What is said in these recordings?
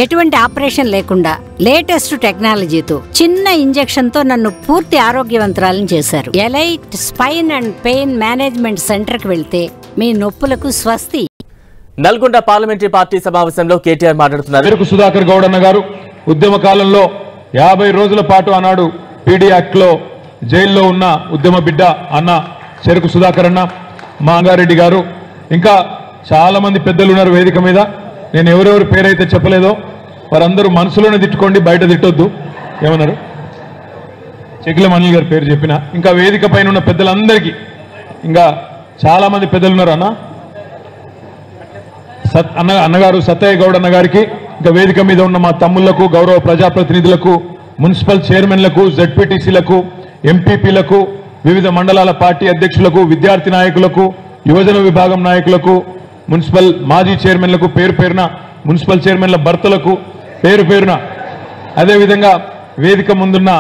ఎటువంటి ఆపరేషన్ లేకుండా లేటెస్ట్ టెక్నాలజీతో చిన్న ఇంజెక్షన్ తో నన్ను పూర్తి ఆరోగ్యవంతురాలను చేశారు. Elite spine and pain management centre కి వెళ్తే మీ నొప్పులకు స్వస్తి. నల్గొండ పార్లమెంటరీ పార్టీ సమావేశంలో కేటీఆర్ మాట్లాడుతున్నారు. చెరుకు సుధాకర్ గౌడ్ అన్న గారు ఉద్యమ కాలంలో 50 రోజుల పాటు ఆనాడు పీడీ యాక్ట్ లో జైల్లో ఉన్న ఉద్యమ బిడ్డ అన్న చెరుకు సుధాకర్ అన్న, మాంగారెడ్డి గారు, ఇంకా చాలా మంది పెద్దలు ఉన్నారు వేదిక మీద. నేను ఎవరెవరి పేరైతే చెప్పలేదో వారందరూ మనసులోనే తిట్టుకోండి, బయట తిట్టొద్దు. ఏమన్నారు? చెకిల మనీల్ గారి పేరు చెప్పిన, ఇంకా వేదిక పైన ఉన్న పెద్దలందరికీ, ఇంకా చాలా మంది పెద్దలు ఉన్నారు అన్నగారు సత్తయ్య గౌడ్ అన్న గారికి, ఇంకా వేదిక మీద ఉన్న మా తమ్ముళ్లకు, గౌరవ ప్రజాప్రతినిధులకు, మున్సిపల్ చైర్మన్లకు, జెడ్పీటీసీలకు, ఎంపీపీలకు, వివిధ మండలాల పార్టీ అధ్యక్షులకు, విద్యార్థి నాయకులకు, యువజన విభాగం నాయకులకు, మున్సిపల్ మాజీ చైర్మన్లకు, పేరు పేరున మున్సిపల్ చైర్మన్ల భర్తలకు పేరు పేరున, అదేవిధంగా వేదిక ముందున్న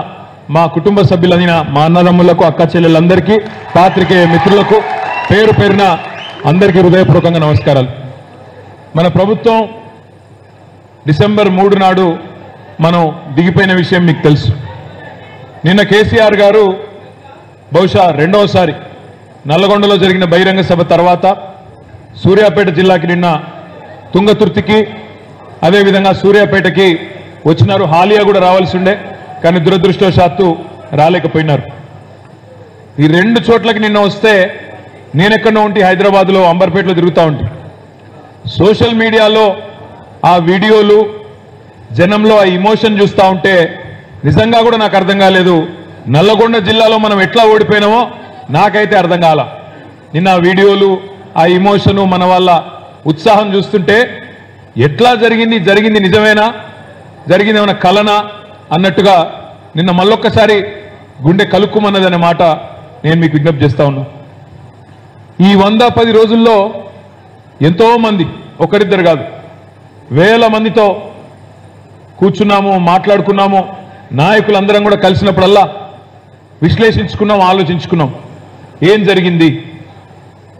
మా కుటుంబ సభ్యులైన మా అన్నదమ్ములకు, అక్క చెల్లెలందరికీ, పాత్రికేయ మిత్రులకు పేరు పేరున అందరికీ హృదయపూర్వకంగా నమస్కారాలు. మన ప్రభుత్వం డిసెంబర్ 3 నాడు మనం దిగిపోయిన విషయం మీకు తెలుసు. నిన్న కేసీఆర్ గారు బహుశా రెండవసారి నల్లగొండలో జరిగిన బహిరంగ సభ తర్వాత సూర్యాపేట జిల్లాకి నిన్న తుంగతుర్తికి, అదేవిధంగా సూర్యాపేటకి వచ్చినారు. హాలియా కూడా రావాల్సి ఉండే, కానీ దురదృష్టవశాత్తు రాలేకపోయినారు. ఈ 2 చోట్లకి నిన్న వస్తే నేనెక్కడో ఉంటే హైదరాబాద్లో అంబర్పేటలో తిరుగుతూ ఉంటా. సోషల్ మీడియాలో ఆ వీడియోలు, జనంలో ఆ ఇమోషన్ చూస్తూ ఉంటే నిజంగా కూడా నాకు అర్థం కాలేదు. నల్లగొండ జిల్లాలో మనం ఎట్లా ఓడిపోయినామో నాకైతే అర్థం కాల. నిన్న ఆ వీడియోలు, ఆ ఇమోషను, మన వాళ్ళ ఉత్సాహం చూస్తుంటే ఎట్లా జరిగింది నిజమేనా, జరిగింది ఏమైనా కలనా అన్నట్టుగా నిన్న మళ్ళొక్కసారి గుండె కలుక్కుమన్నదనే మాట నేను మీకు విజ్ఞప్తి చేస్తా ఉన్నా. ఈ 110 రోజుల్లో ఎంతో మంది, ఒకరిద్దరు కాదు, వేల మందితో కూర్చున్నాము, మాట్లాడుకున్నాము. నాయకులందరం కూడా కలిసినప్పుడల్లా విశ్లేషించుకున్నాం, ఆలోచించుకున్నాం ఏం జరిగింది.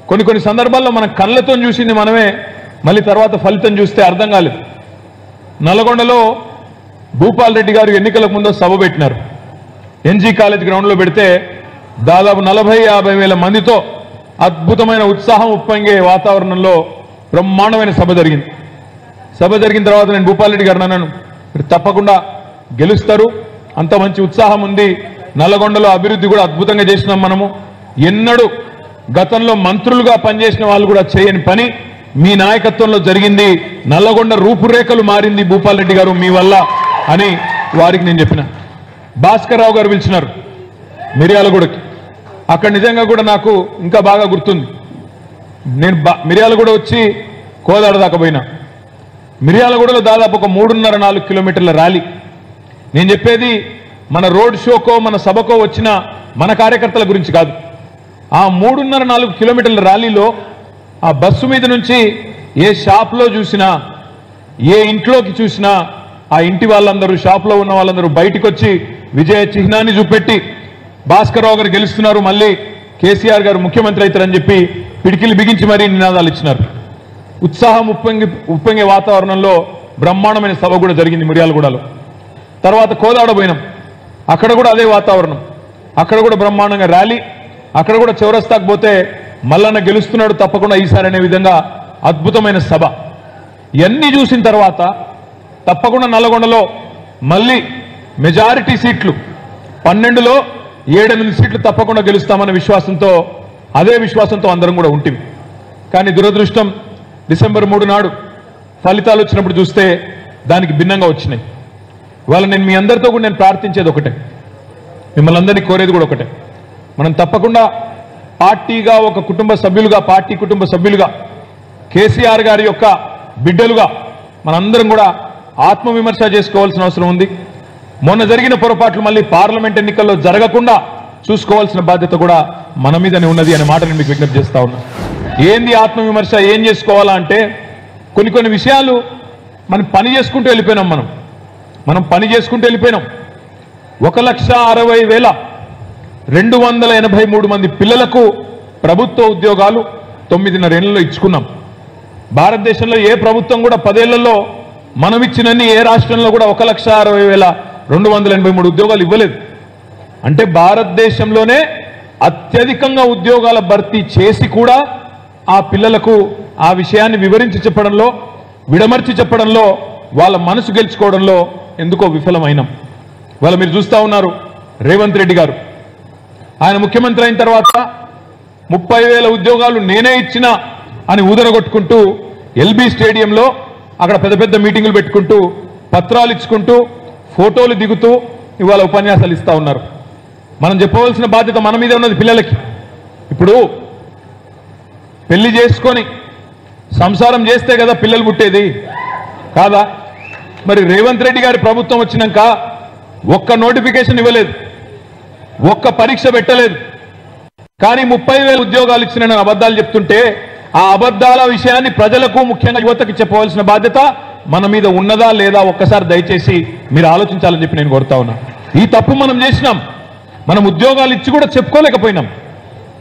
కొన్ని సందర్భాల్లో మన కళ్ళతో చూసింది మనమే, మళ్ళీ తర్వాత ఫలితం చూస్తే అర్థం కాలేదు. నల్గొండలో భూపాల్ రెడ్డి గారు ఎన్నికలకు ముందు సభ పెట్టినారు. ఎన్జీ కాలేజ్ గ్రౌండ్లో పెడితే దాదాపు 40-50 వేల మందితో అద్భుతమైన ఉత్సాహం ఉప్పొంగే వాతావరణంలో బ్రహ్మాండమైన సభ జరిగింది. సభ జరిగిన తర్వాత నేను భూపాల్ రెడ్డి గారు అన్నాను, మీరు తప్పకుండా గెలుస్తారు, అంత మంచి ఉత్సాహం ఉంది, నల్లగొండలో అభివృద్ధి కూడా అద్భుతంగా చేసినాం మనము, ఎన్నడూ గతంలో మంత్రులుగా పనిచేసిన వాళ్ళు కూడా చేయని పని మీ నాయకత్వంలో జరిగింది, నల్లగొండ రూపురేఖలు మారింది భూపాల్ రెడ్డి గారు మీ వల్ల అని వారికి నేను చెప్పిన. భాస్కర్ రావు గారు పిలిచినారు మిర్యాలగూడకి. అక్కడ నిజంగా కూడా నాకు ఇంకా బాగా గుర్తుంది. నేను మిర్యాలగూడ వచ్చి కోదాడ దాకా పోయినా. మిర్యాలగూడలో దాదాపు ఒక 3.5-4 కిలోమీటర్ల ర్యాలీ. నేను చెప్పేది మన రోడ్ షోకో మన సభకో వచ్చిన మన కార్యకర్తల గురించి కాదు. ఆ 3.5-4 కిలోమీటర్ల ర్యాలీలో ఆ బస్సు మీద నుంచి ఏ షాప్లో చూసినా, ఏ ఇంట్లోకి చూసినా ఆ ఇంటి వాళ్ళందరూ, షాప్లో ఉన్న వాళ్ళందరూ బయటికి వచ్చి విజయ చిహ్నాన్ని చూపెట్టి భాస్కర్ రావు గారు గెలుస్తున్నారు, మళ్ళీ కేసీఆర్ గారు ముఖ్యమంత్రి అవుతారని చెప్పి పిడికిలు బిగించి మరీ నినాదాలు ఇచ్చినారు. ఉత్సాహం ఉప్పొంగే వాతావరణంలో బ్రహ్మాండమైన సభ కూడా జరిగింది మిర్యాలగూడలో. తర్వాత కోదాడ పోయినాం, అక్కడ కూడా అదే వాతావరణం, అక్కడ కూడా బ్రహ్మాండంగా ర్యాలీ, అక్కడ కూడా చౌరస్తాకు పోతే మల్లన్న గెలుస్తున్నాడు తప్పకుండా ఈసారి అనే విధంగా అద్భుతమైన సభ. ఇవన్నీ చూసిన తర్వాత తప్పకుండా నల్లగొండలో మళ్ళీ మెజారిటీ సీట్లు 12లో 7-8 సీట్లు తప్పకుండా గెలుస్తామన్న విశ్వాసంతో, అదే విశ్వాసంతో అందరం కూడా ఉంటుంది. కానీ దురదృష్టం డిసెంబర్ 3 నాడు ఫలితాలు వచ్చినప్పుడు చూస్తే దానికి భిన్నంగా వచ్చినాయి. ఇవాళ నేను మీ అందరితో కూడా నేను ప్రార్థించేది ఒకటే, మిమ్మల్ని అందరినీ కోరేది కూడా ఒకటే, మనం తప్పకుండా పార్టీగా, ఒక కుటుంబ సభ్యులుగా, పార్టీ కుటుంబ సభ్యులుగా, కేసీఆర్ గారి యొక్క బిడ్డలుగా మనందరం కూడా ఆత్మవిమర్శ చేసుకోవాల్సిన అవసరం ఉంది. మొన్న జరిగిన పొరపాట్లు మళ్ళీ పార్లమెంట్ ఎన్నికల్లో జరగకుండా చూసుకోవాల్సిన బాధ్యత కూడా మన మీదనే ఉన్నది అనే మాట నేను మీకు విజ్ఞప్తి చేస్తా ఉన్నా. ఏంది ఆత్మవిమర్శ, ఏం చేసుకోవాలా అంటే కొన్ని విషయాలు మనం పని చేసుకుంటూ వెళ్ళిపోయినాం. మనం పని చేసుకుంటూ వెళ్ళిపోయినాం. 1,60,283 మంది పిల్లలకు ప్రభుత్వ ఉద్యోగాలు 9.5 ఏళ్లలో ఇచ్చుకున్నాం. భారతదేశంలో ఏ ప్రభుత్వం కూడా 10 ఏళ్లలో మనం ఇచ్చినన్ని ఏ రాష్ట్రంలో కూడా 1,60,283 ఉద్యోగాలు ఇవ్వలేదు. అంటే భారతదేశంలోనే అత్యధికంగా ఉద్యోగాల భర్తీ చేసి కూడా ఆ పిల్లలకు ఆ విషయాన్ని వివరించి చెప్పడంలో, విడమర్చి చెప్పడంలో, వాళ్ళ మనసు గెలుచుకోవడంలో ఎందుకో విఫలమైనాం. వాళ్ళ మీరు చూస్తా ఉన్నారు రేవంత్ రెడ్డి గారు ఆయన ముఖ్యమంత్రి అయిన తర్వాత 30,000 ఉద్యోగాలు నేనే ఇచ్చిన అని ఊదరగొట్టుకుంటూ ఎల్బీ స్టేడియంలో అక్కడ పెద్ద పెద్ద మీటింగులు పెట్టుకుంటూ పత్రాలు ఇచ్చుకుంటూ ఫోటోలు దిగుతూ ఇవాళ ఉపన్యాసాలు ఇస్తా ఉన్నారు. మనం చెప్పవలసిన బాధ్యత మన మీద ఉన్నది. పిల్లలకి ఇప్పుడు పెళ్లి చేసుకొని సంసారం చేస్తే కదా పిల్లలు పుట్టేది కాదా? మరి రేవంత్ రెడ్డి గారి ప్రభుత్వం వచ్చినాక ఒక్క నోటిఫికేషన్ ఇవ్వలేదు, ఒక్క పరీక్ష పెట్టలేదు. కానీ 30,000 ఉద్యోగాలు ఇచ్చిన అబద్ధాలు చెప్తుంటే ఆ అబద్ధాల విషయాన్ని ప్రజలకు ముఖ్యంగా యువతకి చెప్పవలసిన బాధ్యత మన మీద ఉన్నదా లేదా ఒక్కసారి దయచేసి మీరు ఆలోచించాలని చెప్పి నేను కోరుతా ఉన్నా. ఈ తప్పు మనం చేసినాం. మనం ఉద్యోగాలు ఇచ్చి కూడా చెప్పుకోలేకపోయినాం.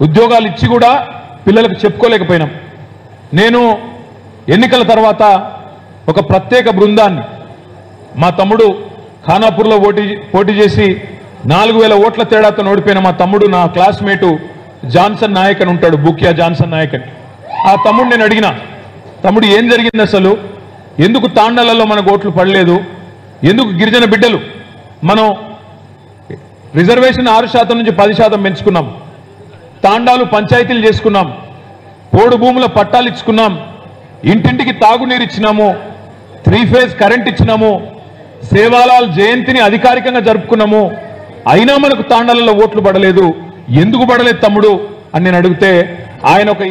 ఉద్యోగాలు ఇచ్చి కూడా పిల్లలకు చెప్పుకోలేకపోయినాం. నేను ఎన్నికల తర్వాత ఒక ప్రత్యేక బృందాన్ని మా తమ్ముడు ఖానాపూర్లో పోటీ చేసి 4,000 ఓట్ల తేడాతో ఓడిపోయిన మా తమ్ముడు, నా క్లాస్మేటు జాన్సన్ నాయక్ అని ఉంటాడు, బుకియా జాన్సన్ నాయక్ అని. ఆ తమ్ముడు నేను అడిగిన, తమ్ముడు ఏం జరిగింది అసలు, ఎందుకు తాండాలలో మనకు ఓట్లు పడలేదు, ఎందుకు గిరిజన బిడ్డలు మనం రిజర్వేషన్ 6% నుంచి 10% పెంచుకున్నాం, తాండాలు పంచాయతీలు చేసుకున్నాం, పోడు భూముల పట్టాలు ఇచ్చుకున్నాం, ఇంటింటికి తాగునీరు ఇచ్చినాము, 3 ఫేజ్ కరెంట్ ఇచ్చినాము, సేవాలాల్ జయంతిని అధికారికంగా జరుపుకున్నాము, అయినా మనకు తాండాలలో ఓట్లు పడలేదు, ఎందుకు పడలేదు తమ్ముడు అని నేను అడిగితే ఆయన ఒక